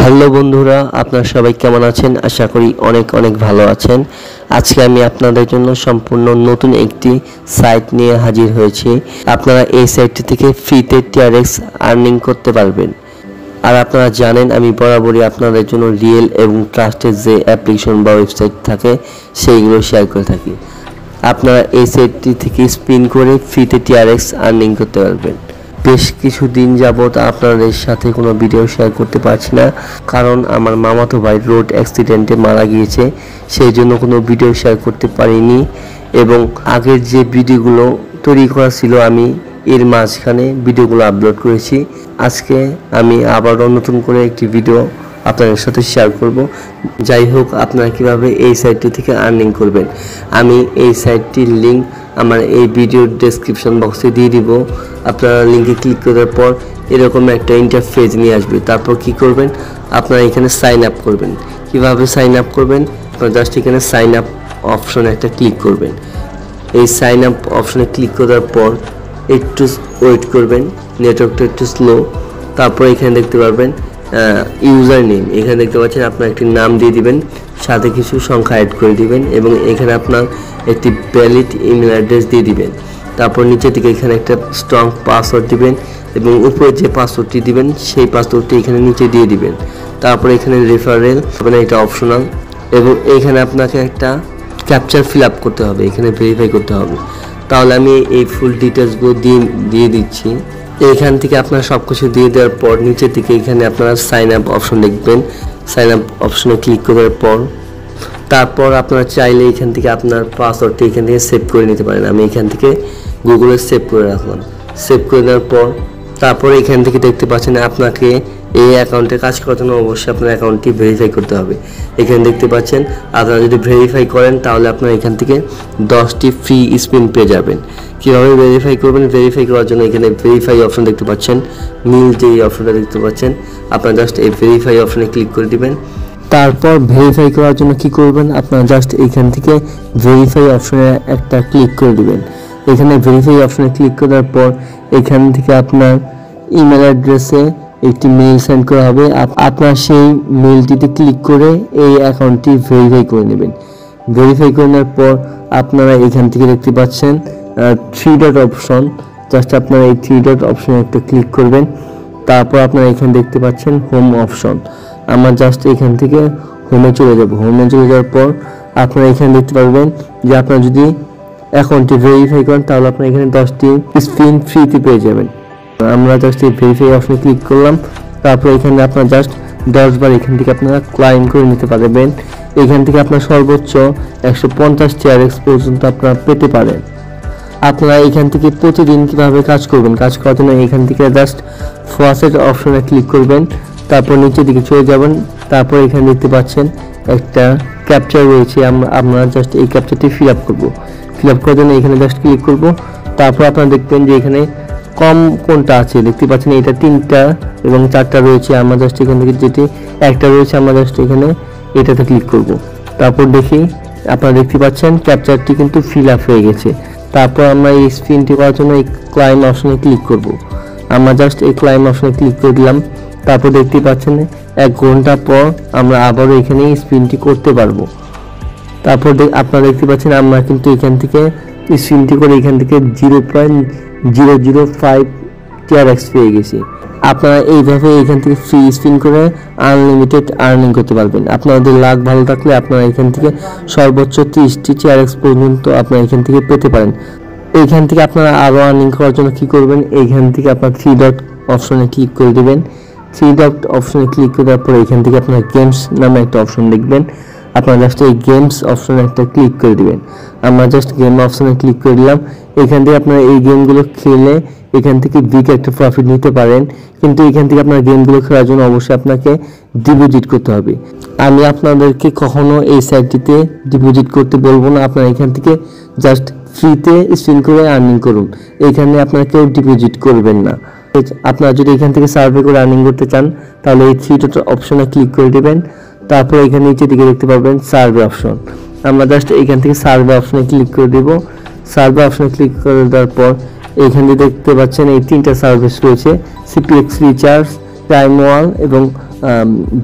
Hello বন্ধুরা, আপনারা সবাই কেমন আছেন? আশা করি অনেক অনেক ভালো আছেন। আজকে আমি আপনাদের জন্য সম্পূর্ণ নতুন একটি সাইট নিয়ে হাজির হয়েছি। আপনারা এই সাইটটি থেকে ফ্রিতে টিআরএক্স আর্নিং করতে পারবেন। আর আপনারা জানেন আমি বরাবরই আপনাদের জন্য রিয়েল এবং ট্রাস্টেড যে অ্যাপ্লিকেশন বা ওয়েবসাইট থাকে সেইগুলো শেয়ার করে থাকি। আপনারা এই সাইটটি থেকে স্পিন করে ফ্রিতে টিআরএক্স আর্নিং করতে পারবেন। বেশ কিছুদিন যাবত আপনাদের সাথে কোনো ভিডিও শেয়ার করতে পারছি না, কারণ আমার মামাতো ভাই রোড অ্যাক্সিডেন্টে মারা গিয়েছে, সেই জন্য কোনো ভিডিও শেয়ার করতে পারিনি। এবং আগের যে ভিডিওগুলো তৈরি করা ছিল আমি এর মাঝখানে ভিডিওগুলো আপলোড করেছি। আজকে আমি আবারও নতুন করে একটি ভিডিও আপনাদের সাথে শেয়ার করব। যাই হোক, আপনারা কিভাবে এই সাইটটি থেকে আর্নিং করবেন আমি এই সাইটটির লিঙ্ক আমার এই ভিডিওর ডেসক্রিপশন বক্সে দিয়ে দিব। আপনারা লিঙ্কে ক্লিক করার পর এরকম একটা ইন্টারফেস নিয়ে আসবে। তারপর কি করবেন, আপনারা এখানে সাইন আপ করবেন। কিভাবে সাইন আপ করবেন, আপনারা জাস্ট এখানে সাইন আপ অপশনে একটা ক্লিক করবেন। এই সাইন আপ অপশনে ক্লিক করার পর একটু ওয়েট করবেন, নেটওয়ার্কটা একটু স্লো। তারপর এখানে দেখতে পারবেন ইউজার নেম, এখানে দেখতে পাচ্ছেন আপনার একটি নাম দিয়ে দিবেন, সাথে কিছু সংখ্যা অ্যাড করে দিবেন এবং এখানে আপনার একটি ভ্যালিড ইমেল অ্যাড্রেস দিয়ে দিবেন। তারপর নিচের দিকে এখানে একটা স্ট্রং পাসওয়ার্ড দিবেন এবং উপরে যে পাসওয়ার্ডটি দিবেন সেই পাসওয়ার্ডটি এখানে নিচে দিয়ে দিবেন। তারপর এখানে রেফারেল মানে এটা অপশনাল, এবং এখানে আপনাকে একটা ক্যাপচার ফিল আপ করতে হবে, এখানে ভেরিফাই করতে হবে। তাহলে আমি এই ফুল ডিটেলসগুলো দিয়ে দিচ্ছি। এইখান থেকে আপনারা সব কিছু দিয়ে দেওয়ার পর নিচের দিকে এখানে আপনারা সাইন আপ অপশন দেখবেন। সাইন আপ অপশনে ক্লিক করার পর তারপর আপনারা চাইলে এখান থেকে আপনার পাসওয়ার্ডটি এখান থেকে সেভ করে নিতে পারেন। আমি এখান থেকে গুগলে সেভ করে রাখলাম। সেভ করে দেওয়ার পর তারপর এখান থেকে দেখতে পাচ্ছেন আপনাকে এই অ্যাকাউন্টে কাজ করার জন্য অবশ্যই আপনার অ্যাকাউন্টটি ভেরিফাই করতে হবে। এখানে দেখতে পাচ্ছেন আপনারা যদি ভেরিফাই করেন তাহলে আপনারা এখান থেকে 10টি ফ্রি স্পিন পেয়ে যাবেন। কীভাবে ভেরিফাই করবেন, ভেরিফাই করার জন্য এখানে ভেরিফাই অপশন দেখতে পাচ্ছেন, নীল যে অপশনটা দেখতে পাচ্ছেন, আপনারা জাস্ট এই ভেরিফাই অপশনে ক্লিক করে দিবেন। তারপর ভেরিফাই করার জন্য কি করবেন, আপনারা জাস্ট এইখান থেকে ভেরিফাই অপশনে একটা ক্লিক করে দিবেন। এখানে ভেরিফাই অপশনে ক্লিক করার পর এখান থেকে আপনার ইমেল অ্যাড্রেসে একটি মেইল সেন্ড করা হবে। আপনার সেই মেইলটিতে ক্লিক করে এই অ্যাকাউন্টটি ভেরিফাই করে নেবেন। ভেরিফাই করে নেওয়ার পর আপনারা এখান থেকে দেখতে পাচ্ছেন 3 ডট অপশন, জাস্ট আপনারা এই 3 ডট অপশনে একটা ক্লিক করবেন। তারপর আপনারা এখানে দেখতে পাচ্ছেন হোম অপশন, আমরা জাস্ট এখান থেকে হোমে চলে যাব। হোমে চলে যাওয়ার পর আপনারা এখানে দেখতে পারবেন যে আপনারা যদি অ্যাকাউন্টটি ভেরিফাই করেন তাহলে আপনারা এখানে 10টি স্পিন ফ্রিতে পেয়ে যাবেন। আমরা জাস্ট এই ভেরিফাই অপশনে ক্লিক করলাম। তারপর এখানে আপনারা জাস্ট 10 বার এখান থেকে আপনারা ক্লাইম করে নিতে পারবেন। এখান থেকে আপনার সর্বোচ্চ 150 টিআরএক্স পর্যন্ত আপনারা পেতে পারেন। আপনারা এখান থেকে প্রতিদিন কীভাবে কাজ করবেন, কাজ করার জন্য এখান থেকে জাস্ট ফার্স্ট অপশনে ক্লিক করবেন। তারপর নিচের দিকে চলে যাবেন। তারপর এখানে দেখতে পাচ্ছেন একটা ক্যাপচার রয়েছে, আমরা জাস্ট এই ক্যাপচারটি ফিল আপ করবো। ফিল আপ করার জন্য এখানে জাস্ট ক্লিক করব। তারপর আপনারা দেখবেন যে এখানে কম কোনটা আছে, দেখতে পাচ্ছেন এটা 3টা এবং 4টা রয়েছে। আমরা জাস্ট এখান থেকে যেটি একটা রয়েছে আমরা জাস্ট এখানে এটাতে ক্লিক করব। তারপর দেখি আপনারা দেখতে পাচ্ছেন ক্যাপচারটি কিন্তু ফিল আপ হয়ে গেছে। তারপর আমরা এই স্পিনটি করার জন্য এই ক্লাইম অপশনে ক্লিক করব। আমরা জাস্ট এই ক্লাইম অপশনে ক্লিক করে দিলাম। তারপর দেখতে পাচ্ছেন 1 ঘন্টা পর আমরা আবারও এখানে স্পিনটি করতে পারবো। তারপর আপনারা দেখতে পাচ্ছেন আমরা কিন্তু এখান থেকে স্পিনটি করে এখান থেকে 0.005 টিআরএক্স পেয়ে গেছি। আপনারা এইভাবে এখান থেকে ফ্রি স্পিন করে আনলিমিটেড আর্নিং করতে পারবেন। আপনাদের লাক ভালো থাকলে আপনারা এখান থেকে সর্বোচ্চ 30টি টিআরএক্স পর্যন্ত আপনারা এখান থেকে পেতে পারেন। এইখান থেকে আপনারা আরও আর্নিং করার জন্য কি করবেন, এইখান থেকে আপনার 3 ডট অপশনে ক্লিক করে দেবেন। 3 ডট অপশনে ক্লিক করার পর এখান থেকে আপনারা গেমস নামে একটা অপশন দেখবেন। আপনারা জাস্ট এই গেমস অপশনে একটা ক্লিক করে দিবেন। আমরা জাস্ট গেম অপশনে ক্লিক করে দিলাম। এখান থেকে আপনারা এই গেমগুলো খেলে এখান থেকে বিগ একটা প্রফিট নিতে পারেন, কিন্তু এখান থেকে আপনার গেমগুলো খেলার জন্য অবশ্যই আপনাকে ডিপোজিট করতে হবে। আমি আপনাদেরকে কখনো এই সাইটটিতে ডিপোজিট করতে বলবো না। আপনারা এখান থেকে জাস্ট ফ্রিতে স্পিন করে আর্নিং করুন, এখানে আপনারা কেউ ডিপোজিট করবেন না। আপনারা যদি এখান থেকে সার্ভে করে আর্নিং করতে চান তাহলে এই 3 ডট অপশনে ক্লিক করে দেবেন। তারপর এখানে নিচের দিকে দেখতে পারবেন সার্ভে অপশন, আমরা জাস্ট এখান থেকে সার্ভে অপশনে ক্লিক করে দেব। সার্ভে অপশনে ক্লিক করে দেওয়ার পর এখানে দেখতে পাচ্ছেন এই 3টা সার্ভিস রয়েছে, সিপিএক্স রিচার্জ, টাইম ওয়াল এবং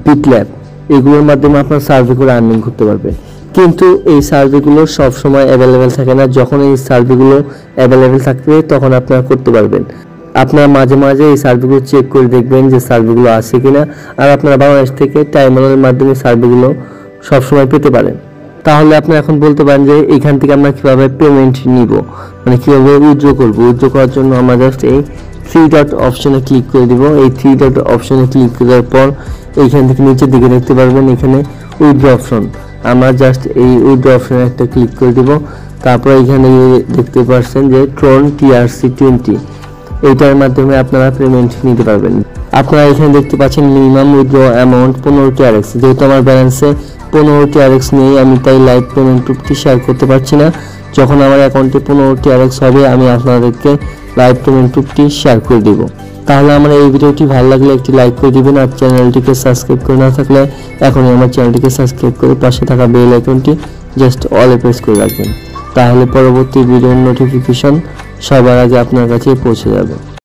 বিটল্যাব, এগুলোর মাধ্যমে আপনার সার্ভে করে আর্নিং করতে পারবেন। কিন্তু এই সার্ভেগুলো সব সময় অ্যাভেলেবেল থাকে না। যখন এই সার্ভেগুলো অ্যাভেলেবেল থাকবে তখন আপনারা করতে পারবেন। আপনারা মাঝে মাঝে এই সার্ভেগুলো চেক করে দেখবেন যে সার্ভেগুলো আছে কিনা, আর আপনারা বাংলাদেশ থেকে টাইমারের মাধ্যমে সার্ভেগুলো সবসময় পেতে পারেন। তাহলে আপনি এখন বলতে পারেন যে এখান থেকে আমরা কীভাবে পেমেন্ট নিব, মানে কীভাবে উইথড্র করবো। উইথড্র করার জন্য আমরা জাস্ট এই 3 ডট অপশনে ক্লিক করে দিব। এই 3 ডট অপশনে ক্লিক করার পর এইখান থেকে নিচের দিকে দেখতে পারবেন এখানে উইথড্র অপশন। আমরা জাস্ট এই উইথড্র অপশনে একটা ক্লিক করে দিব। তারপর এখানে দেখতে পাচ্ছেন যে ট্রন TRC20, এইটার মাধ্যমে আপনারা পেমেন্ট নিতে পারবেন। আপনারা এখানে দেখতে পাচ্ছেন মিনিমাম উইথড্র অ্যামাউন্ট 15 TRX। যেহেতু আমার ব্যালেন্সে 15 TRX নেই, আমি তাই লাইভ পেমেন্ট প্রুফটি শেয়ার করতে পারছি না। যখন আমার অ্যাকাউন্টে 15 TRX হবে আমি আপনাদেরকে লাইভ পেমেন্ট প্রুফটি শেয়ার করে দেব। তাহলে আমার এই ভিডিওটি ভালো লাগলে একটি লাইক করে দিবেন, আর চ্যানেলটিকে সাবস্ক্রাইব করে না থাকলে এখনই আমার চ্যানেলটিকে সাবস্ক্রাইব করে পাশে থাকা বেল আইকনটি জাস্ট অলে প্রেস করে রাখবেন। তাহলে পরবর্তী ভিডিওর নোটিফিকেশন সবার আগে আপনার কাছে পৌঁছে যাবে।